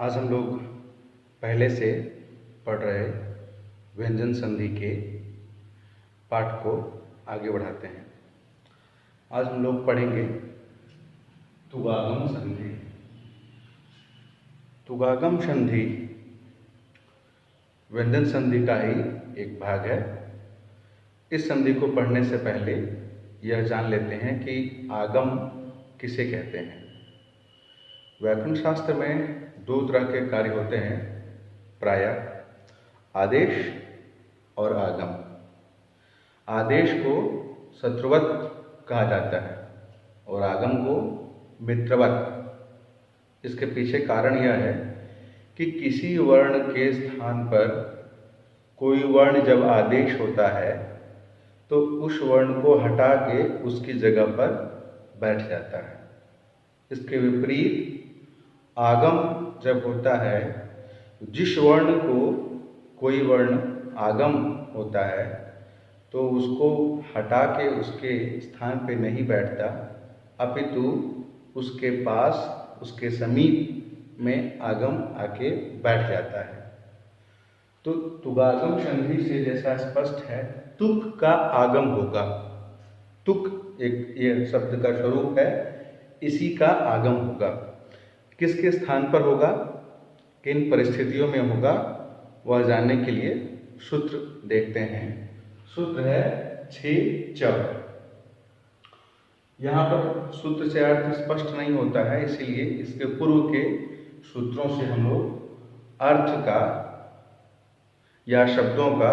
आज हम लोग पहले से पढ़ रहे व्यंजन संधि के पाठ को आगे बढ़ाते हैं। आज हम लोग पढ़ेंगे तुगागम संधि। तुगागम संधि व्यंजन संधि का ही एक भाग है। इस संधि को पढ़ने से पहले यह जान लेते हैं कि आगम किसे कहते हैं। व्याकरण शास्त्र में दो तरह के कार्य होते हैं, प्रायः आदेश और आगम। आदेश को शत्रुवत कहा जाता है और आगम को मित्रवत। इसके पीछे कारण यह है कि किसी वर्ण के स्थान पर कोई वर्ण जब आदेश होता है तो उस वर्ण को हटा के उसकी जगह पर बैठ जाता है। इसके विपरीत आगम जब होता है तो जिस वर्ण को कोई वर्ण आगम होता है तो उसको हटा के उसके स्थान पे नहीं बैठता, अपितु उसके पास, उसके समीप में आगम आके बैठ जाता है। तो तुगागम संधि से जैसा स्पष्ट है, तुक का आगम होगा। तुक एक ये शब्द का स्वरूप है, इसी का आगम होगा। किसके स्थान पर होगा, किन परिस्थितियों में होगा, वह जानने के लिए सूत्र देखते हैं। सूत्र है 6 यहाँ पर सूत्र से अर्थ स्पष्ट नहीं होता है, इसीलिए इसके पूर्व के सूत्रों से हम लोग अर्थ का या शब्दों का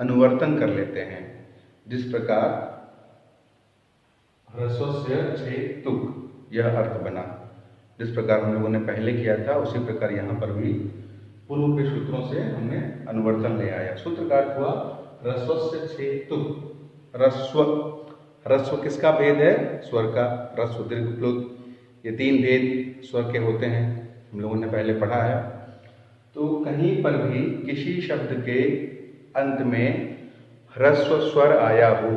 अनुवर्तन कर लेते हैं। जिस प्रकार ह्रस्व से 6 तुक यह अर्थ बना, जिस प्रकार हम लोगों ने पहले किया था उसी प्रकार यहाँ पर भी पूर्व के सूत्रों से हमने अनुवर्तन ले आया। सूत्र का अर्थ हुआ ह्रस्व से 6 तुक। ह्रस्व किसका भेद है? स्वर का। ह्रस्व दीर्घ प्लुत, ये 3 भेद स्वर के होते हैं, हम लोगों ने पहले पढ़ा है। तो कहीं पर भी किसी शब्द के अंत में ह्रस्व स्वर आया हो,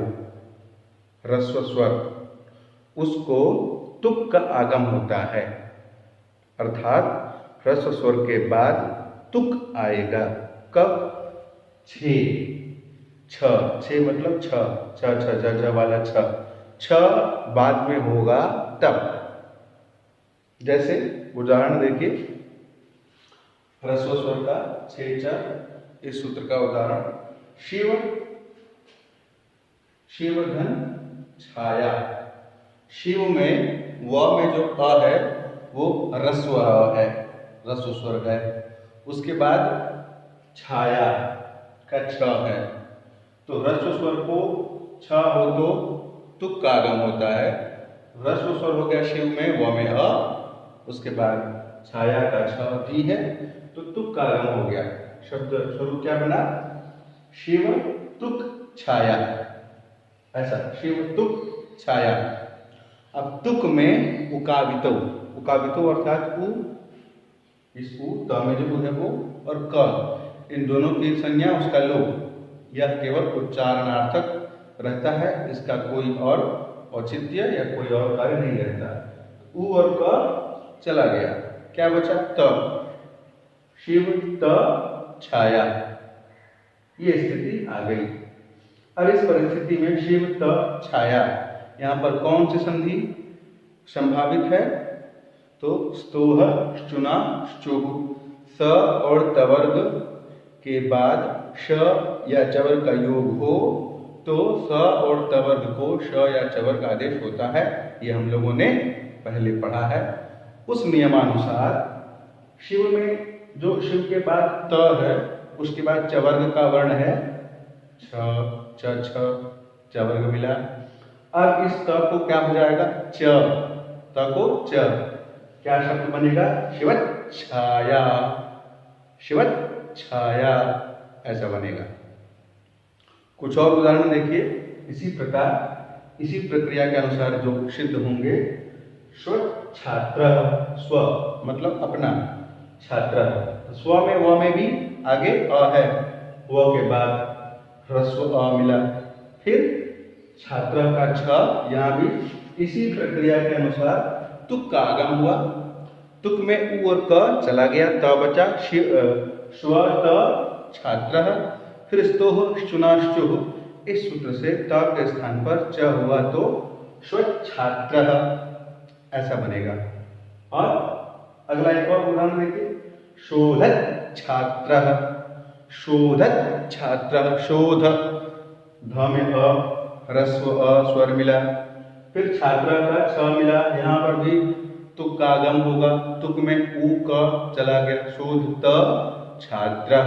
ह्रस्व स्वर, उसको तुक का आगम होता है। अर्थात ह्रस्व स्वर के बाद तुक आएगा। कब? 6 मतलब छ वाला छ बाद में होगा तब। जैसे उदाहरण देखिए, ह्रस्व स्वर का 6 इस सूत्र का उदाहरण, शिव घन छाया। शिव में व में जो अ है वो ह्रस्व है, ह्रस्व स्वर है। उसके बाद छाया का छ है, तो ह्रस्व स्वर को छ हो तो तुक का आगम होता है। ह्रस्व स्वर हो गया शिव में, व में अ, उसके बाद छाया का छ भी है तो तुक का आगम हो गया। शब्द स्वरूप क्या बना? शिव तुक छाया, ऐसा, शिव तुक छाया। अब तुक में उकावितो, उकावितो अर्थात उ, इस उ त में जो है वो, और क, इन दोनों की संज्ञा उसका लोप। यह केवल उच्चारणार्थक रहता है, इसका कोई और औचित्य या कोई और कार्य नहीं रहता। उ और क चला गया, क्या बचा? त। शिव त छाया, ये स्थिति आ गई। अब इस परिस्थिति में शिव त छाया, यहाँ पर कौन सी संधि संभावित है? तो स्तोह, श्चुना, श्चुः। स और तवर्ग के बाद श या चवर्ग का योग हो तो स और तवर्ग को श या चवर्ग आदेश होता है। ये हम लोगों ने पहले पढ़ा है। उस नियमानुसार शिव में जो शिव के बाद त है, उसके बाद चवर्ग का वर्ण है छ, चवर्ग मिला। अब इस त को क्या हो जाएगा? च, त को च, क्या शब्द बनेगा? शिवत छाया, शिवत छाया, ऐसा बनेगा। कुछ और उदाहरण देखिए इसी प्रकार, इसी प्रक्रिया के अनुसार जो सिद्ध होंगे। स्व छात्र, स्व मतलब अपना, छात्र, स्व में व में भी आगे अ है, व के बाद ह्रस्व अ मिला, फिर छात्र का छ, यहाँ भी इसी प्रक्रिया के अनुसार तुक का आगम हुआ। तुक में उ और क चला गया, त बचा, स्व त छात्र, फिर स्तोह शुनाश्चुः, इस सूत्र से त के स्थान पर च हुआ तो स्वच्छात्र ऐसा बनेगा। और अगला एक और उदाहरण देखिए, शोधत छात्र, शोधत छात्र, शोध, ध में अ, ह्रस्व अ स्वर मिला, फिर छात्र का छ मिला, यहाँ पर भी तुक का आगम होगा, तुक में उ क चला गया, शोध त छात्र,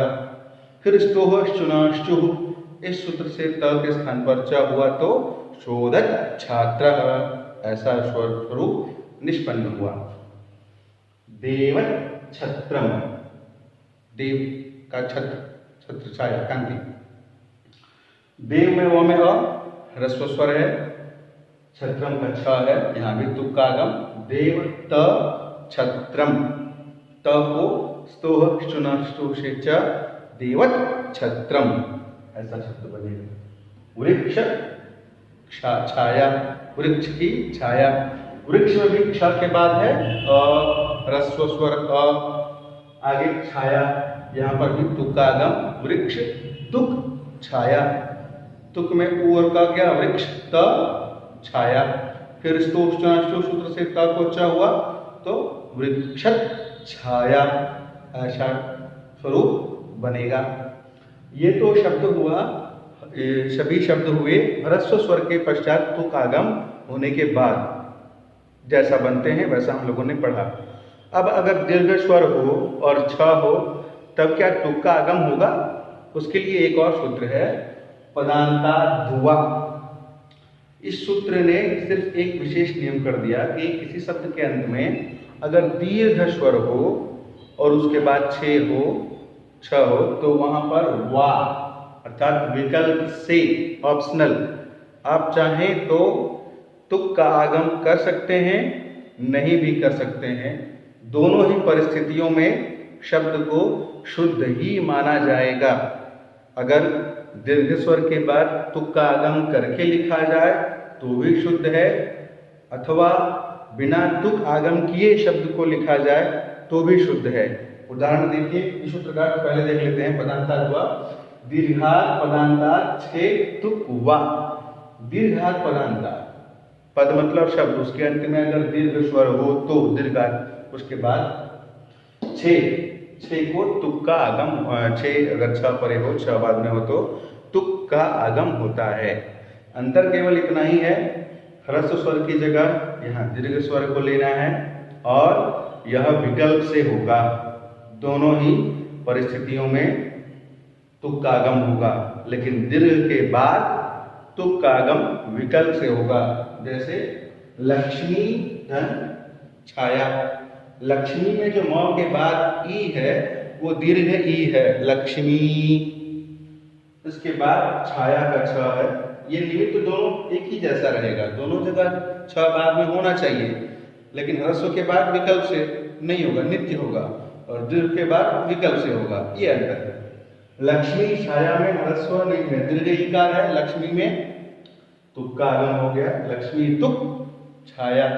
फिर स्तोह शुनाश्चुः, इस सूत्र से त के स्थान पर च हुआ तो शोधत छात्र ऐसा स्वर स्वरूप निष्पन्न हुआ। देवत छत्रम, देव का छत्र, छत्र छाया कांति, देव में वो में अ ह्रस्व स्वर है, छत्रम का छ है, यहाँ भी तुक का आगम, देव त छत्रम, त को स्तोह शुनाश्चुः से च देवत छत्रम ऐसा शब्द बनेगा। वृक्ष छाया, वृक्ष की छाया, वृक्ष में भी क्ष के बाद है ह्रस्व स्वर अ, आगे छाया, यहाँ पर भी तुक का आगम, वृक्ष तुक छाया, तुक में उ और का गया, वृक्ष त छाया, फिर स्तोष्णाष्टो सूत्र से त को च हुआ तो वृक्षत छाया ऐसा स्वरूप बनेगा। ये तो शब्द हुआ, सभी शब्द हुए ह्रस्व स्वर के पश्चात तुक आगम होने के बाद जैसा बनते हैं वैसा हम लोगों ने पढ़ा। अब अगर दीर्घ स्वर हो और छ हो तब क्या तुक का आगम होगा? उसके लिए एक और सूत्र है, पदांताद्धुवा। इस सूत्र ने सिर्फ एक विशेष नियम कर दिया कि किसी शब्द के अंत में अगर दीर्घ स्वर हो और उसके बाद छे हो, छ हो, तो वहां पर वा अर्थात विकल्प से, ऑप्शनल, आप चाहें तो तुक का आगम कर सकते हैं, नहीं भी कर सकते हैं। दोनों ही परिस्थितियों में शब्द को शुद्ध ही माना जाएगा। अगर दीर्घ स्वर के बाद तुक का आगम करके लिखा जाए तो भी शुद्ध है, अथवा बिना तुक आगम किए शब्द को लिखा जाए तो भी शुद्ध है। उदाहरण देखिए, इस सूत्र का पहले देख लेते हैं। पदांताद्धुवा, दीर्घात पदांतात् छे तुक वा। दीर्घात पदांतात्, पद मतलब शब्द, उसके अंत में अगर दीर्घ स्वर हो तो दीर्घात, उसके बाद छे, छे को तुक का आगम, छे अगर छ परे हो, छ बाद में हो तो तुक का आगम होता है। अंतर केवल इतना ही है, ह्रस्व स्वर की जगह यहाँ दीर्घ स्वर को लेना है और यह विकल्प से होगा। दोनों ही परिस्थितियों में तुक का आगम होगा, लेकिन दीर्घ के बाद तुक का आगम विकल्प से होगा। जैसे लक्ष्मी धन छाया, लक्ष्मी में जो म के बाद ई है वो दीर्घ ई है, लक्ष्मी। इसके बाद छाया का छ है, ये निमित्त तो दोनों एक ही जैसा रहेगा, दोनों जगह छ बाद में होना चाहिए, लेकिन ह्रस्व के बाद विकल्प से नहीं होगा, नित्य होगा, और दीर्घ के बाद विकल्प से होगा, ये अंतर है। लक्ष्मी छाया में ह्रस्व नहीं है, दीर्घ ईकार है, लक्ष्मी में तुक का आगम हो गया, लक्ष्मी तुक छाया।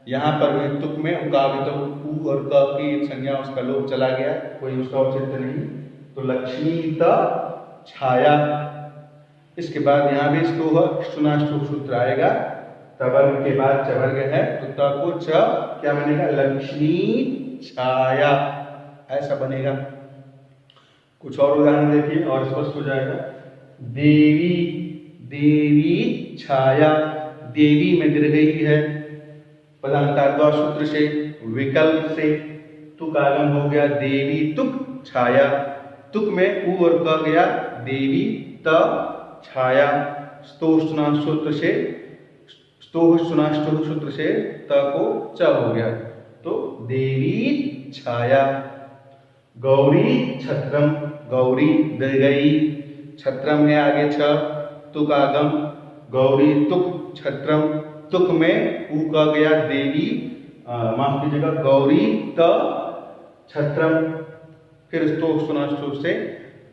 यहाँ पर भी तुक में उकावित उ और क की संज्ञा, उसका लोप चला गया, कोई उसका औचित्य नहीं, तो लक्ष्मी त छाया। इसके बाद यहाँ भी स्तोह शुनाश्चुः सूत्र आएगा, तवर्ग के बाद चवर्ग है तो त को च क्या बनेगा, लक्ष्मी छाया ऐसा बनेगा। कुछ और उदाहरण देखिए और स्पष्ट हो जाएगा। देवी, देवी छाया, देवी में दीर्घ ई है, पदांताद्वा सूत्र से विकल्प से तुक आगम हो गया, देवी तुक छाया, तुक में उ और क गया, देवी त छाया। स्तोष्णाष्ट सूत्र से, स्तोष्णाष्ट सूत्र से त को च हो गया तो देवी छाया। गौरी छत्रम, गौरी दीर्घई, छत्रम है आगे छ, तुक आगम, गौरी तुक छत्रम, तुक में उ का गया, देवी माफ कीजिएगा, गौरी त छत्रम, फिर स्तोष्णाष्ट से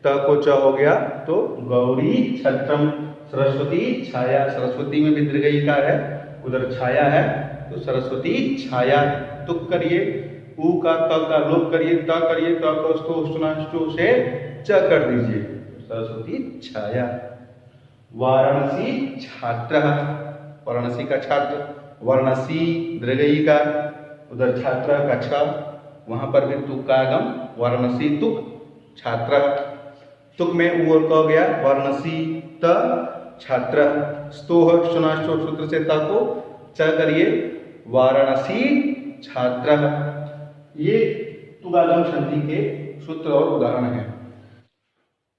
त को च हो गया तो गौरी छत्रम। सरस्वती छाया, सरस्वती में भी दीर्घ ईकार है, उधर छाया है तो सरस्वती छाया, तुक करिए, ऊ का त का लोप करिए, त करिए, त का स्तो ष्टो से च कर दीजिए, सरस्वती छाया। वाराणसी छात्र, वाराणसी का छात्र, वाराणसी दृगई का, उधर छात्र का छ, वहां पर भी तुक का आगम, वाराणसी तुक छात्र, तुक में ऊ और क गया, वाराणसी त छात्र, स्तोह शुनाष्टो सूत्र से त को च करिए, वाराणसी छात्र। ये तुगागम संधि के सूत्र और उदाहरण हैं।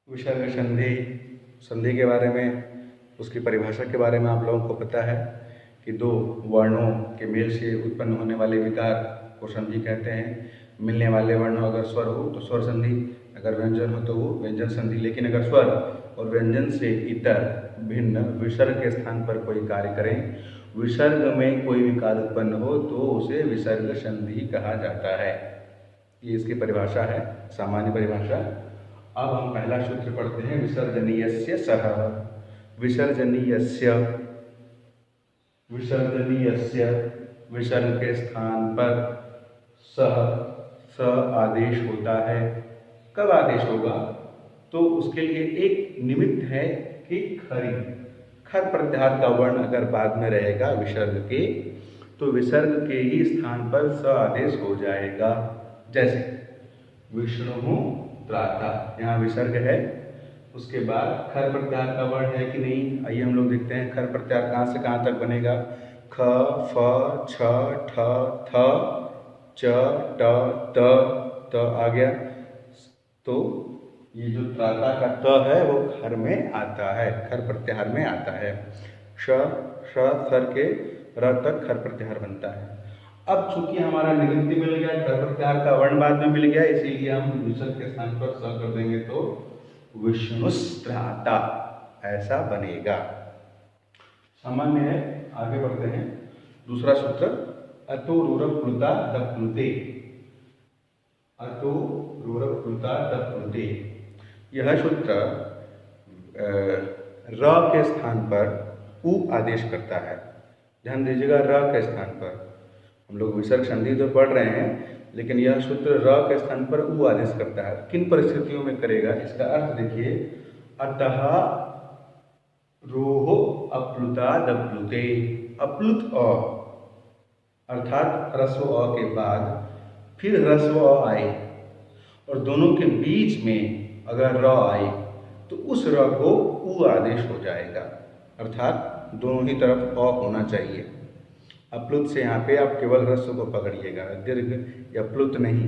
विसर्ग संधि, संधि के बारे में, उसकी परिभाषा के बारे में आप लोगों को पता है कि दो वर्णों के मेल से उत्पन्न होने वाले विकार को संधि कहते हैं। मिलने वाले वर्ण अगर स्वर हो तो स्वर संधि, अगर व्यंजन हो तो वो व्यंजन संधि। लेकिन अगर स्वर और व्यंजन से इतर भिन्न विसर्ग के स्थान पर कोई कार्य करें, विसर्ग में कोई विकार उत्पन्न हो तो उसे विसर्ग संधि कहा जाता है। ये इसकी परिभाषा है, सामान्य परिभाषा। अब हम पहला सूत्र पढ़ते हैं, विसर्जनीयस्य सह। विसर्जनीयस्य, विसर्जनीयस्य, विसर्ग के स्थान पर सह, स आदेश होता है। कब आदेश होगा? तो उसके लिए एक निमित्त है कि खरी, खर प्रत्याहार का वर्ण अगर बाद में रहेगा विसर्ग के, तो विसर्ग के ही स्थान पर स आदेश हो जाएगा। जैसे विष्णु त्राता, यहाँ विसर्ग है, उसके बाद खर प्रत्याहार का वर्ण है कि नहीं? आइए हम लोग देखते हैं खर प्रत्याहार कहाँ से कहाँ तक बनेगा। ख, फ, छ, ठ, थ, च, ट, त आ गया। तो ये जो त्राता का त है वो खर में आता है, खर प्रत्याहार में आता है। श, सर के र तक खर प्रत्याहार बनता है। अब चूंकि हमारा निवृत्ति मिल गया, खर प्रत्याहार का वर्ण बाद में मिल गया, इसीलिए हम विसर्ग के स्थान पर स कर देंगे तो विष्णुस्त्राता ऐसा बनेगा। सामान्य है। आगे बढ़ते हैं। दूसरा सूत्र, अतो रूरप प्लुता दप्लुते। अतो रूरप प्लुता दप्लुते, यह सूत्र र के स्थान पर उ आदेश करता है। ध्यान दीजिएगा, र के स्थान पर। हम लोग विसर्ग संधि तो पढ़ रहे हैं, लेकिन यह सूत्र र के स्थान पर उ आदेश करता है। किन परिस्थितियों में करेगा? इसका अर्थ देखिए, अतः रोह अप्लुता दप्लुते। अप्लुत अ अर्थात ह्रस्व अ के बाद फिर ह्रस्व अ आए और दोनों के बीच में अगर र आए तो उस र को उ आदेश हो जाएगा, अर्थात दोनों ही तरफ अ होना चाहिए। अप्लुत से यहाँ पे आप केवल ह्रस्व को पकड़िएगा, दीर्घ या प्लुत नहीं।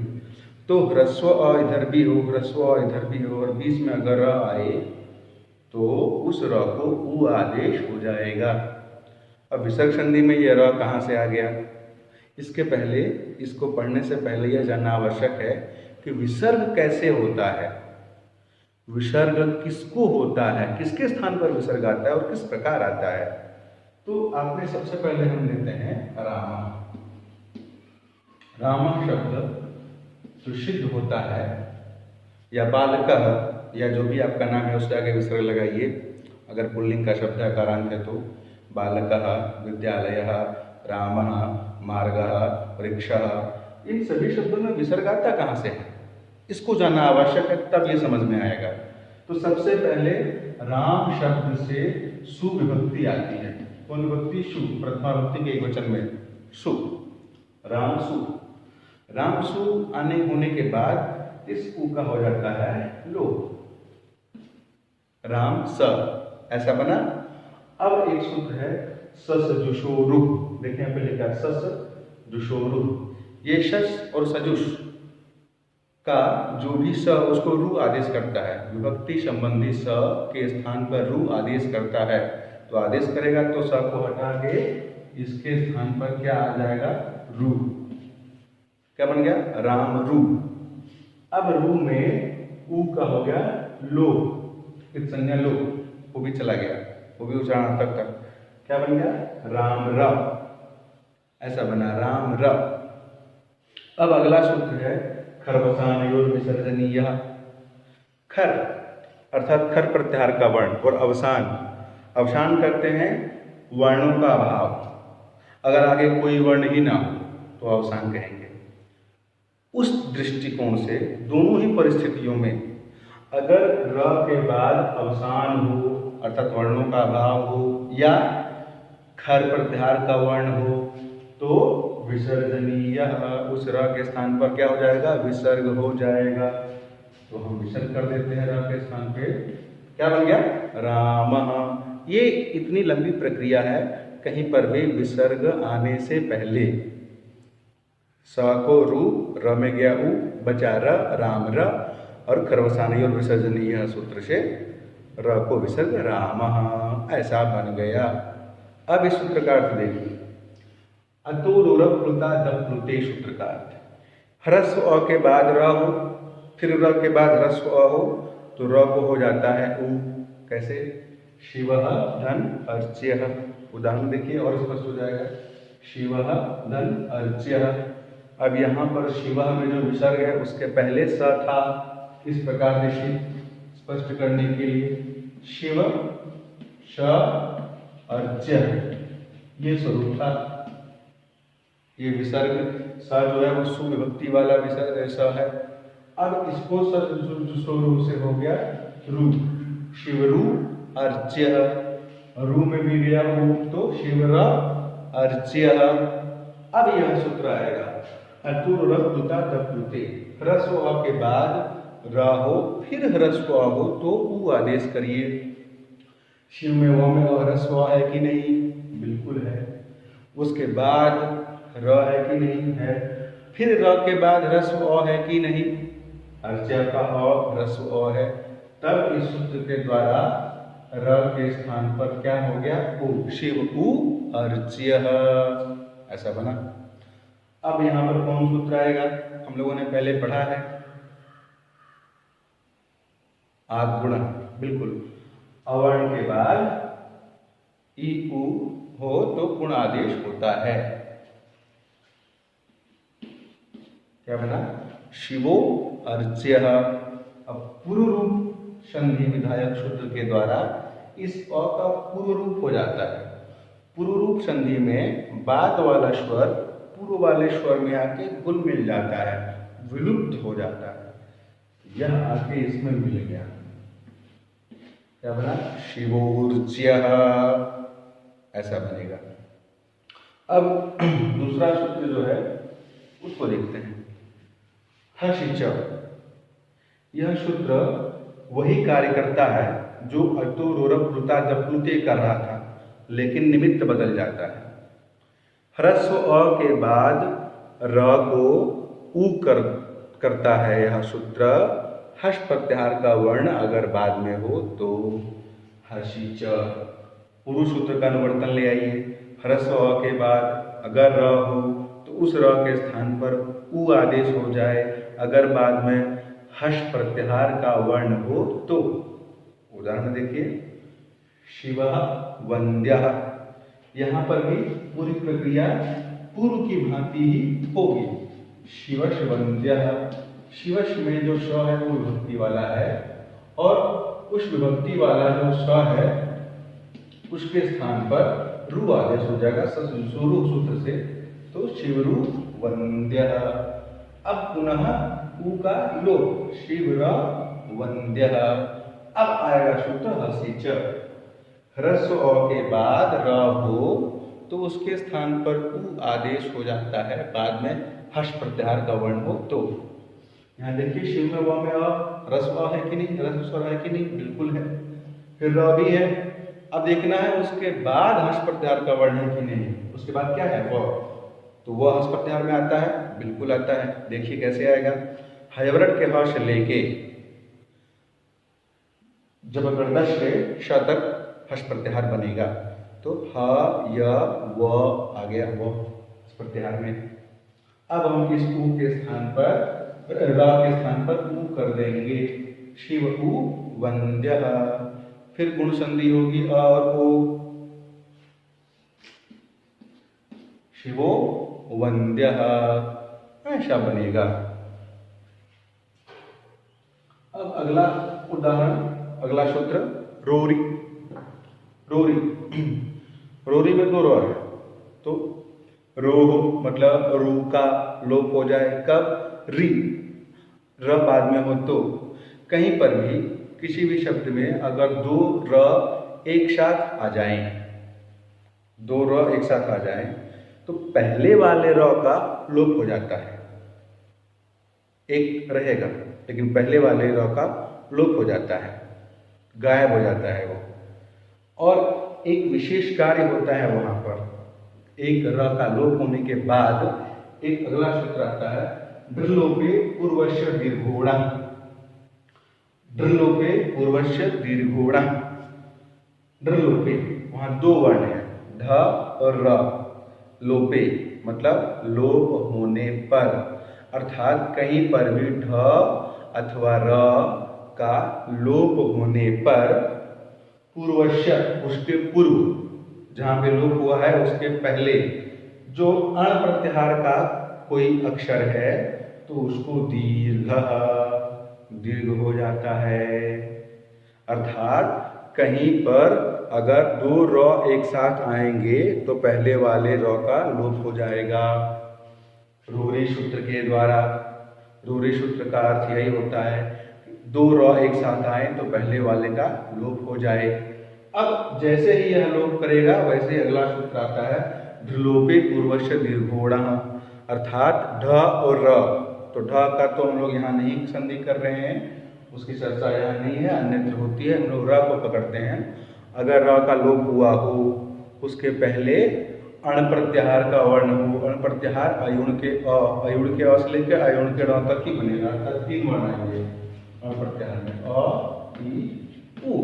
तो ह्रस्व अ इधर भी हो, ह्रस्व अ इधर भी हो और बीच में अगर र आए तो उस र को उ आदेश हो जाएगा। अब विसर्ग संधि में ये र कहाँ से आ गया? इसके पहले, इसको पढ़ने से पहले यह जानना आवश्यक है कि विसर्ग कैसे होता है, विसर्ग किसको होता है, किसके स्थान पर विसर्ग आता है और किस प्रकार आता है। तो आपने सबसे पहले हम लेते हैं रामा। रामा शब्द जो सिद्ध होता है, या बालकः, या जो भी आपका नाम है उसके आगे विसर्ग लगाइए। अगर पुल्लिंग का शब्द है, कारांत है, तो बालकः, विद्यालयः, रामः, मार्गः, वृक्षः, इन सभी शब्दों में विसर्ग आता कहाँ से है, इसको जानना आवश्यक है, तब ये समझ में आएगा। तो सबसे पहले राम शब्द से सु विभक्ति आती है। कौन विभक्ति? सु, प्रथमा विभक्ति के एक वचन में सु, राम सु। राम सु आने होने के बाद इस उ का हो जाता है लोप, राम स, ऐसा बना। अब एक सूत्र है सस जुषोरु, देखिए यहाँ पे लिखा है सस जुषोरु। ये शस और सजुष का जो भी स उसको रु आदेश करता है, विभक्ति संबंधी स के स्थान पर रु आदेश करता है। तो आदेश करेगा तो स को हटा के इसके स्थान पर क्या आ जाएगा? रु। क्या बन गया? राम रु। अब रु में उ का हो गया लो, इत संज्ञा लो, वो भी चला गया, वो भी उच्चारण तक। क्या बन गया? राम र, ऐसा बना राम र। अब अगला सूत्र है खरवसानयोर विसर्जनीय। खर अर्थात खर प्रत्याहार का वर्ण और अवसान, अवसान करते हैं वर्णों का अभाव। अगर आगे कोई वर्ण ही ना हो तो अवसान कहेंगे। उस दृष्टिकोण से दोनों ही परिस्थितियों में अगर र के बाद अवसान हो अर्थात वर्णों का अभाव हो या खर प्रत्याहार का वर्ण हो तो विसर्जनीय उस र के स्थान पर क्या हो जाएगा, विसर्ग हो जाएगा। तो हम विसर्ग कर देते हैं र के स्थान पे, क्या बन गया, रामः। ये इतनी लंबी प्रक्रिया है, कहीं पर भी विसर्ग आने से पहले स को रू, र में गया उ, बचा र, राम र, और खरवसानी और विसर्जनीय सूत्र से र को विसर्ग रामः ऐसा बन गया। अब इस सूत्र का अर्थ देखिए, अतोरुरप्लुता दप्लुते सूत्र का अर्थ, ह्रस्व अ के बाद र हो, फिर र के बाद ह्रस्व अ हो तो र को हो जाता है उ। कैसे, शिवः धन अर्च्यः। उदाहरण देखिए और स्पष्ट हो जाएगा, शिवः धन अर्च्यः। अब यहाँ पर शिवः में जो विसर्ग है उसके पहले स था, इस प्रकार देखिए स्पष्ट करने के लिए, शिव श अर्च्य, ये स्वरूप था। ये विसर्ग स जो है वो सुविभक्ति वाला विसर्ग स है। अब इसको स्वरूप से हो गया रू, शिवरू अर्च्य, रू में भी गया रू तो शिवर अर्च्य। अब यह सूत्र आएगा, अतुरप्लुता दप्लुते, ह्रस्व अ के बाद र हो फिर ह्रस्व अ हो तो उ आदेश करिए। शिव में व में ह्रस्व अ है कि नहीं, बिल्कुल है। उसके बाद र है कि नहीं, है। फिर र के बाद ह्रस्व अ है कि नहीं, अर्च्य का अ ह्रस्व अ है। तब इस सूत्र के द्वारा र के स्थान पर क्या हो गया, उ, शिव उ अर्च्य, ऐसा बना। अब यहाँ पर कौन सूत्र आएगा, हम लोगों ने पहले पढ़ा है, आगुण, बिल्कुल। अवर्ण के बाद ई उ हो तो गुण आदेश होता है। क्या बना, शिवो अर्च्य। अब पूर्व रूप संधि विधायक सूत्र के द्वारा इस अ का पूर्व रूप हो जाता है। पूर्व रूप संधि में बाद वाला स्वर पूर्व वाले स्वर में आके गुल मिल जाता है, विलुप्त हो जाता है। यह आके इसमें मिल गया, क्या बना, शिवोर्च्य, ऐसा बनेगा। अब दूसरा सूत्र जो है उसको देखते हैं, हर्षिच। यह सूत्र वही कार्य करता है जो अतोरुरप्लुता दप्लुते कर रहा था, लेकिन निमित्त बदल जाता है। ह्रस्व अ के बाद र को उ करता है यह सूत्र। हर्ष प्रत्याहार का वर्ण अगर बाद में हो तो हर्षिच। पूर्व सूत्र का अनुवर्तन ले आइए, ह्रस्व अ के बाद अगर र हो तो उस र के स्थान पर उ आदेश हो जाए, अगर बाद में हर्ष प्रत्याहार का वर्ण हो तो। उदाहरण देखिए, शिवः वन्द्यः। यहाँ पर भी पूरी प्रक्रिया पूर्व की भांति ही होगी। शिवश वन्द्यः, शिवश में जो श है वो विभक्ति वाला है, और उस विभक्ति वाला जो स है उसके स्थान पर रू आदेश हो जाएगा स्वरूप सूत्र से, तो शिवरू वन्द्यः। अब पुनः उ का लोप, शिवर वन्द्यः। अब आएगा सूत्र हर्षिच। ह्रस्व अ के बाद र हो तो उसके स्थान पर उ आदेश हो जाता है, बाद में हर्ष प्रत्याहार का वर्ण हो तो। यहाँ देखिए, शिव में व में अ, ह्रस्व अ है कि नहीं, ह्रस्व स्वर है कि नहीं, बिल्कुल है। फिर र भी है। अब देखना है उसके बाद हर्ष प्रत्याहार का वर्ण है कि नहीं, उसके बाद क्या है, व, तो वह हर्ष प्रत्याहार में आता है, बिल्कुल आता है। देखिए कैसे आएगा, हयवृट के ह से लेके जब गर्दश से श तक हर्ष प्रत्याहार बनेगा, तो ह य व आ गया, वो इस प्रत्याहार में। अब हम इस उ के स्थान पर र के स्थान पर उ कर देंगे, शिव उ वन्द्यः। फिर गुण संधि होगी अ और ओ, शिवो वन्द्यः, ऐसा बनेगा। अब अगला उदाहरण, अगला सूत्र, रोरी। रोरी, रोरी में दो रो है, तो रो मतलब रू का लोप हो जाए, कब, री, र बाद में हो तो। कहीं पर भी किसी भी शब्द में अगर दो र एक साथ आ जाएं, दो र एक साथ आ जाएं तो पहले वाले र का लोप हो जाता है। एक रहेगा लेकिन पहले वाले र का लोप हो जाता है, गायब हो जाता है वो। और एक विशेष कार्य होता है वहां पर, एक र का लोप होने के बाद एक अगला सूत्र आता है, ड्रलोपे पूर्वस्य दीर्घोड़ा। ड्रलोपे पूर्वस्य दीर्घोड़ा। ड्रलोपे, वहां दो वर्ण है, ढ और र। लोपे मतलब लोप होने पर, अर्थात कहीं पर भी ढ अथवा र का लोप होने पर पूर्वस्य, उसके पूर्व, जहां पे लोप हुआ है उसके पहले जो अण प्रत्याहार का कोई अक्षर है तो उसको दीर्घ हो जाता है। अर्थात कहीं पर अगर दो र एक साथ आएंगे तो पहले वाले र का लोप हो जाएगा रोरी सूत्र के द्वारा। रोरी सूत्र का अर्थ यही होता है, दो र एक साथ आए तो पहले वाले का लोप हो जाए। अब जैसे ही यह लोप करेगा वैसे अगला सूत्र आता है, ढलोपे पूर्वस्य दीर्घोड़ा। अर्थात ढ और र, तो ढ का तो हम लोग यहाँ नहीं संधि कर रहे हैं, उसकी चर्चा यहाँ नहीं है, अन्यत्र होती है। हम लोग र को पकड़ते हैं। अगर र का लोप हुआ हो, उसके पहले अण प्रत्याहार का वर्ण हो, अण प्रत्याहार अयुण के अ, अयुण के अ से लेकर अयुण के ण तक ही बनेगा, अर्थात तीन वर्ण आएंगे अण प्रत्याहार में, अ ई उ।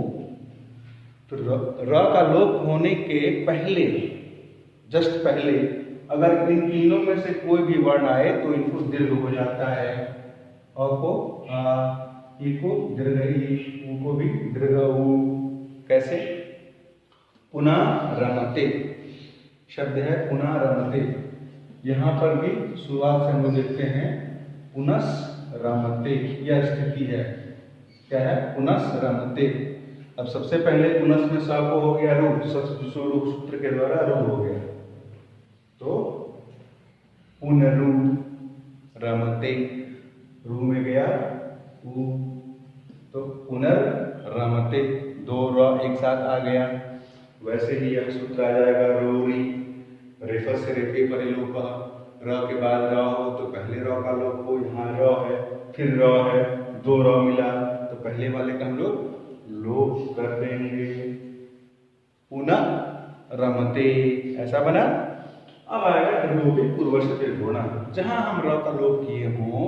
तो र का लोप होने के पहले, जस्ट पहले अगर इन तीनों में से कोई भी वर्ण आए तो इनको दीर्घ हो जाता है। अ को आ, ई को दीर्घ ई, उ को भी दीर्घ उ। कैसे? पुनः रमते शब्द है, पुनः रमते। यहाँ पर भी शुरुआत से हम लोग देखते हैं पुनस रमते, यह स्थिति है। क्या है? पुनस रमते। अब सबसे पहले पुनस में स को हो गया रू, सूत्र के द्वारा रू हो गया, तो पुनरु रमते, रू में गया उ, तो पुनर्रमते, दो र एक साथ आ गया। वैसे ही यह सूत्र आ जाएगा रोरी, रेफ से रेफे परिलोप, र के बाद र हो तो पहले र का लोप हो, यहाँ र है फिर र है, दो र मिला तो पहले वाले का हम लोग लोप कर देंगे, पुनः रमते, ऐसा बना। अब आएगा ढलोपे पूर्वस्य दीर्घोड़ा। जहां हम र का लोप किए हों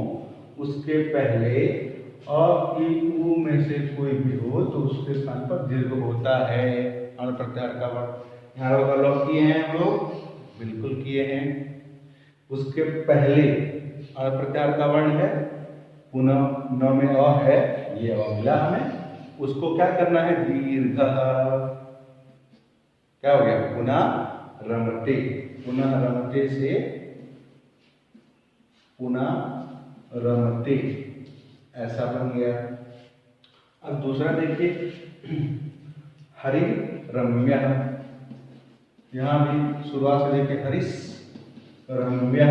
उसके पहले अ ई उ में से कोई भी हो तो उसके स्थान पर दीर्घ होता है, अण प्रत्याहार का वर्ण। यहाँ र का लोप किए हैं हम लोग, बिल्कुल किए हैं। उसके पहले अण प्रत्याहार का वर्ण है, पुनः न में अ है, ये अ मिला हमें, उसको क्या करना है? दीर्घ। क्या हो गया? पुनः रमते, पुनः रमते से पुनः रमते, ऐसा बन गया। अब दूसरा देखिए, हरि रम्य। यहां भी शुरुआत से देखिए, हरिस रम्य।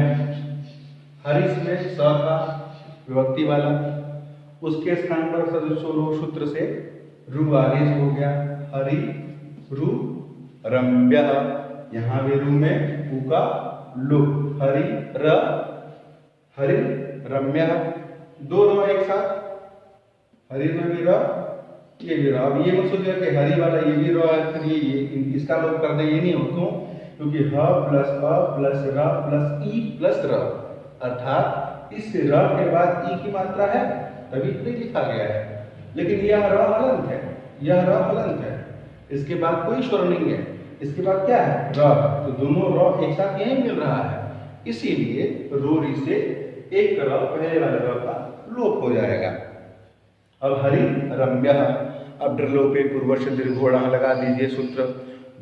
हरिस में स का विभक्ति वाला, उसके स्थान पर सूत्र से रु आदेश हो गया, हरि रु रम्य। यहाँ भी रू में उ का लोप, हरि र, हरि रम्य, दो र एक साथ, हरि में भी र, ये भी र। अब ये मत सोचिए कि हरि वाला ये भी र है फिर ये इसका लोप कर दे, ये नहीं हो। क्यों? क्योंकि ह प्लस अ प्लस र प्लस ई प्लस र, अर्थात इस र के बाद ई की मात्रा है तभी तो लिखा गया है। लेकिन यह र हलंत है, यह र हलंत है, इसके बाद कोई स्वर नहीं है, इसके बाद क्या है? र। तो दोनों र एक साथ यही मिल रहा है, इसीलिए रोरी से एक र पहले वाले र का लोप हो जाएगा। अब हरि रम्य। अब ड्रलोपे पूर्वस्य दीर्घोड़ा लगा दीजिए सूत्र।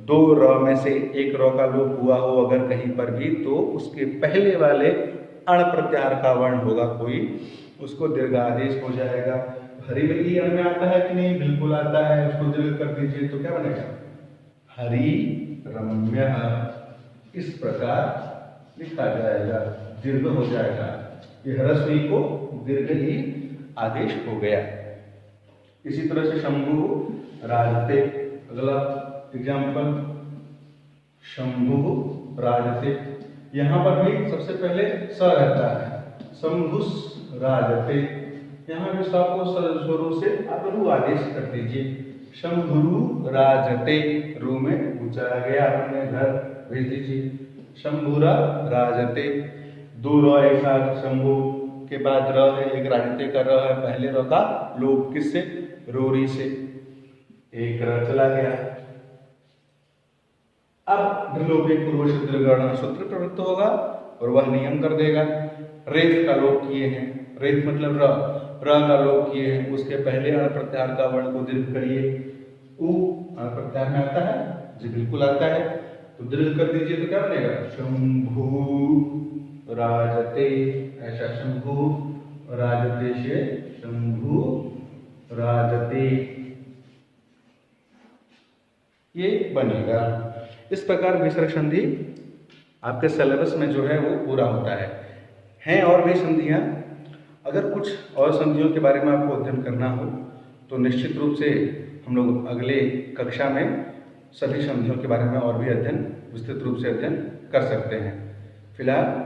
दो र में से एक र का लोप हुआ हो अगर कहीं पर भी तो उसके पहले वाले अण प्रत्याहार का वर्ण होगा कोई, उसको दीर्घादेश हो जाएगा। हरि में ई अण में आता है कि नहीं? बिल्कुल आता है, उसको दीर्घ कर दीजिए तो क्या बनेगा? हरि रम्य। इस प्रकार लिखा जाएगा, दीर्घ हो जाएगा। ये ह्रस्व ई को दीर्घ ई आदेश हो गया। इसी तरह से शंभु राजते, अगला एग्जाम्पल शंभु राजते। यहाँ पर भी सबसे पहले स रहता है, शंभुस राजते। यहाँ भी स को स्वरों से आप रू आदेश कर दीजिए, शंभुरु राजते, रू में ऊंचा गया, अपने घर भेज दीजिए, शंभुरा राजते। दो र एक साथ, शंभु के बाद र है, एक राजते का र है, पहले र का लोप किससे, रोरी से, एक र चला गया। अब ढलोपी पूर्व से दीर्घ सूत्र प्रवृत्त होगा और वह नियम कर देगा। रेफ का लोप किए हैं, रेफ मतलब र का लोप किए हैं, उसके पहले अण प्रत्याहार का वर्ण को दीर्घ करिए। उ अण प्रत्याहार में आता है जी, बिल्कुल आता है, तो दीर्घ कर दीजिए तो क्या बनेगा, शंभु राजते। ऐसा शंभु राजते से शंभु राजते ये बनेगा। इस प्रकार विसर्ग संधि आपके सिलेबस में जो है वो पूरा होता है। हैं और भी संधियाँ, अगर कुछ और संधियों के बारे में आपको अध्ययन करना हो तो निश्चित रूप से हम लोग अगले कक्षा में सभी संधियों के बारे में और भी अध्ययन, विस्तृत रूप से अध्ययन कर सकते हैं। फिलहाल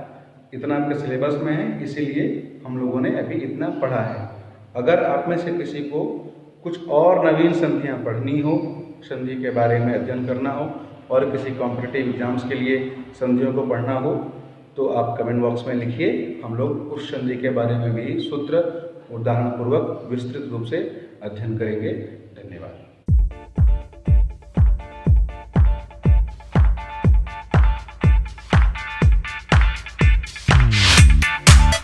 इतना आपके सिलेबस में है, इसीलिए हम लोगों ने अभी इतना पढ़ा है। अगर आप में से किसी को कुछ और नवीन संधियाँ पढ़नी हो, संधि के बारे में अध्ययन करना हो और किसी कॉम्पिटिटिव एग्जाम्स के लिए संधियों को पढ़ना हो तो आप कमेंट बॉक्स में लिखिए। हम लोग उस संधि के बारे में भी सूत्र उदाहरण पूर्वक विस्तृत रूप से अध्ययन करेंगे। धन्यवाद।